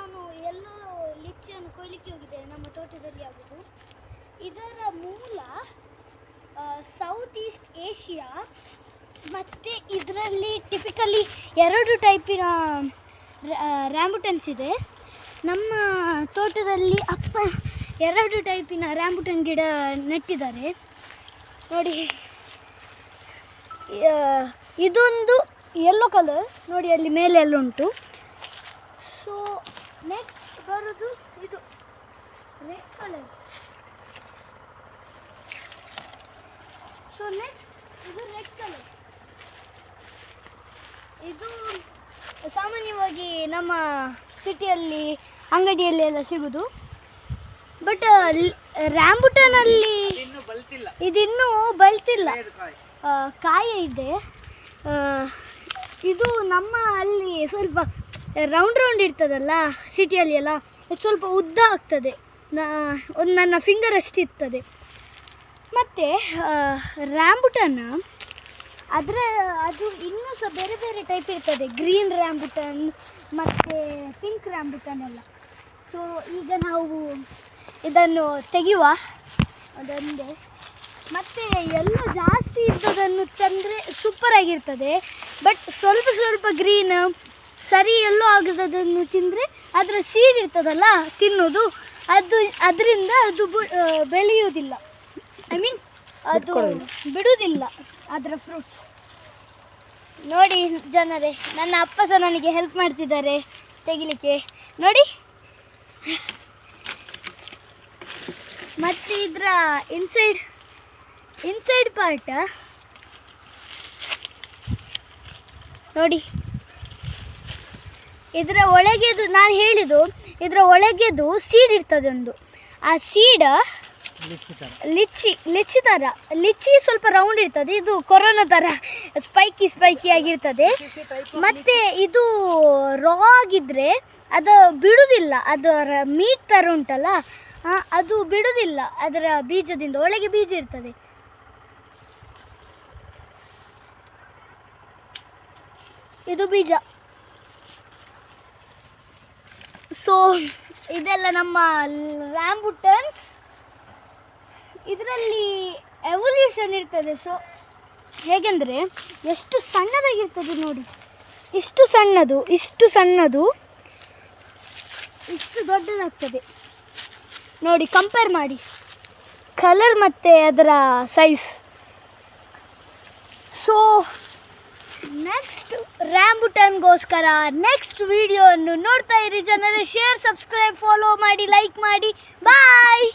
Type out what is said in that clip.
ನಾನು ಎಲ್ಲೋ ಲಿಚ್ಚಿಯನ್ನು ಕೊಯ್ಲಿಕ್ಕೆ ಹೋಗಿದ್ದೇನೆ, ನಮ್ಮ ತೋಟದಲ್ಲಿ ಆಗುವುದು. ಇದರ ಮೂಲ ಸೌತ್ ಈಸ್ಟ್ ಏಷ್ಯಾ. ಮತ್ತು ಇದರಲ್ಲಿ ಟಿಪಿಕಲಿ 2 ಟೈಪಿನ ರ್ಯಾಂಬುಟನ್ಸ್ ಇದೆ. ನಮ್ಮ ತೋಟದಲ್ಲಿ ಅಪ್ಪ 2 ಟೈಪಿನ ರ್ಯಾಂಬುಟನ್ ಗಿಡ ನೆಟ್ಟಿದ್ದಾರೆ ನೋಡಿ. ಇದೊಂದು ಯೆಲ್ಲೋ ಕಲರ್ ನೋಡಿ, ಅಲ್ಲಿ ಮೇಲೆ ಎಲ್ಲ ಉಂಟು. ಸೊ ನೆಕ್ಸ್ಟ್ ಬರೋದು ಇದು ರೆಡ್ ಕಲರ್. ಸೊ ನೆಕ್ಸ್ಟ್ ಇದು ರೆಡ್ ಕಲರ್. ಇದು ಸಾಮಾನ್ಯವಾಗಿ ನಮ್ಮ ಸಿಟಿಯಲ್ಲಿ ಅಂಗಡಿಯಲ್ಲಿ ಎಲ್ಲ ಸಿಗೋದು. ಬಟ್ ರ್ಯಾಂಬುಟನಲ್ಲಿ ಇದಿನ್ನೂ ಬಲ್ತಿಲ್ಲ, ಕಾಯಿ ಇದೆ. ಇದು ನಮ್ಮ ಅಲ್ಲಿ ಸ್ವಲ್ಪ ರೌಂಡ್ ಇರ್ತದಲ್ಲ ಸಿಟಿಯಲ್ಲಿ ಎಲ್ಲ, ಇದು ಸ್ವಲ್ಪ ಉದ್ದ ಆಗ್ತದೆ, ಒಂದು ನನ್ನ ಫಿಂಗರ್ ಅಷ್ಟು ಇರ್ತದೆ. ಮತ್ತು ರ್ಯಾಂಬುಟನ್ ಅದು ಇನ್ನೂ ಸಹ ಬೇರೆ ಬೇರೆ ಟೈಪ್ ಇರ್ತದೆ, ಗ್ರೀನ್ ರ್ಯಾಂಬುಟನ್ ಮತ್ತು ಪಿಂಕ್ ರ್ಯಾಂಬುಟನ್ ಎಲ್ಲ. ಸೊ ಈಗ ನಾವು ಇದನ್ನು ತೆಗೆಯುವ ಅದೊಂದೇ. ಮತ್ತು ಎಲ್ಲ ಜಾಸ್ತಿ ಇದ್ದದನ್ನು ತಂದರೆ ಸೂಪರಾಗಿರ್ತದೆ. ಬಟ್ ಸ್ವಲ್ಪ ಗ್ರೀನ್ ಸರಿ ಎಲ್ಲೋ ಆಗದನ್ನು ತಿಂದರೆ ಅದರ ಸೀಡ್ ಇರ್ತದಲ್ಲ ತಿನ್ನೋದು, ಅದರಿಂದ ಅದು ಬೆಳೆಯುವುದಿಲ್ಲ. ಐ ಮೀನ್ ಅದು ಬಿಡುವುದಿಲ್ಲ ಅದರ ಫ್ರೂಟ್ಸ್. ನೋಡಿ ಜನರೇ, ನನ್ನ ಅಪ್ಪ ಸಹ ನನಗೆ ಹೆಲ್ಪ್ ಮಾಡ್ತಿದ್ದಾರೆ ತೆಗಿಲಿಕ್ಕೆ ನೋಡಿ. ಮತ್ತು ಇದರ ಇನ್ಸೈಡ್ ಪಾರ್ಟ್ ನೋಡಿ. ಇದರ ಒಳಗೆದು ನಾನು ಹೇಳಿದ್ದು, ಇದರ ಒಳಗೆದು ಸೀಡ್ ಇರ್ತದೆ ಒಂದು. ಆ ಸೀಡ್ ಲಿಚ್ಚಿ ಥರ, ಲಿಚ್ಚಿ ಸ್ವಲ್ಪ ರೌಂಡ್ ಇರ್ತದೆ, ಇದು ಕೊರೋನಾ ಥರ ಸ್ಪೈಕಿ ಆಗಿರ್ತದೆ. ಮತ್ತು ಇದು ರಾ ಆಗಿದ್ದರೆ ಅದು ಬಿಡುವುದಿಲ್ಲ, ಅದರ ಮೀಟ್ ಥರ ಉಂಟಲ್ಲ ಅದು ಬಿಡುವುದಿಲ್ಲ. ಅದರ ಬೀಜದಿಂದ ಒಳಗೆ ಬೀಜ ಇರ್ತದೆ. ಇದು ಬೀಜ. ಸೊ ಇದೆಲ್ಲ ನಮ್ಮ ರ್ಯಾಂಬುಟನ್ಸ್. ಇದರಲ್ಲಿ ಎವಲ್ಯೂಷನ್ ಇರ್ತದೆ. ಸೊ ಹೇಗೆಂದರೆ ಎಷ್ಟು ಸಣ್ಣದಾಗಿರ್ತದೆ ನೋಡಿ, ಇಷ್ಟು ಸಣ್ಣದು ಇಷ್ಟು ದೊಡ್ಡದಾಗ್ತದೆ ನೋಡಿ. ಕಂಪೇರ್ ಮಾಡಿ ಕಲರ್ ಮತ್ತು ಅದರ ಸೈಜ್. ಸೊ ನೆಕ್ಸ್ಟ್ ರ್ಯಾಂಬುಟನ್ಗೋಸ್ಕರ ನೆಕ್ಸ್ಟ್ ವಿಡಿಯೋವನ್ನು ನೋಡ್ತಾ ಇರಿ ಜನರೇ. ಶೇರ್, ಸಬ್ಸ್ಕ್ರೈಬ್, ಫಾಲೋ ಮಾಡಿ, ಲೈಕ್ ಮಾಡಿ. ಬಾಯ್.